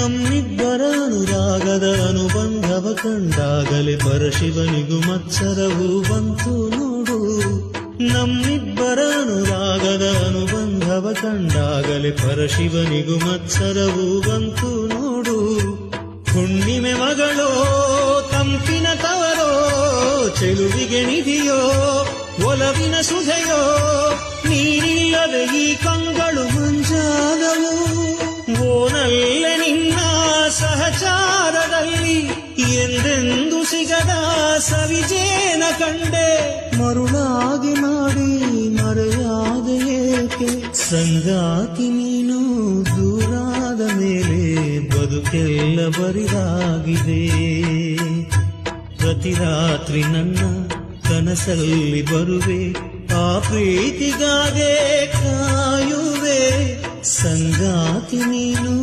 ನಮ್ಮಿಬ್ಬರ ಅನುರಾಗದ ಅನುಬಂಧವ ಕಂಡಾಗಲೇ ಪರಶಿವನಿಗೂ ಮತ್ಸರವೂ ಬಂತು ನೋಡು. ನಮ್ಮಿಬ್ಬರ ಅನುರಾಗದ ಅನುಬಂಧವ ಕಂಡಾಗಲೇ ಪರಶಿವನಿಗೂ ಮತ್ಸರವೂ ಬಂತು ನೋಡು. ಹುಣ್ಣಿಮೆ ಮಗಳೋ ತಂಪಿನ ತವರೋ, ಚೆಲುವಿಗೆ ನಿಧಿಯೋ ಒಲವಿನ ಸುಧೆಯೋ, ನೀರಿಲ್ಲದೆ ಈ ಕಂಗಳು ಮಂಜಾದವು. ಓನಲ್ಲೆ ನಿನ್ನ ಸಹಚಾರದಲ್ಲಿ ಎಂದೆಂದು ಸಿಗದ ಸವಿಜೇನ ಕಂಡೆ. ಮರುಳಾಗಿ ಮಾಡಿ ಮರೆಯಾದ ಏಕೆ ಸಂಗಾತಿ ನೀನು ದೂರಾದ ಮೇಲೆ ಬದುಕೆಲ್ಲ ಬರಿದಾಗಿದೆ. ಪ್ರತಿ ರಾತ್ರಿ ನನ್ನ ಕನಸಲ್ಲಿ ಬರುವೆ, ಆ ಪ್ರೀತಿಗಾಗೆ ಕಾಯುವೆ. ಸಂಗಾತಿ ನೀನು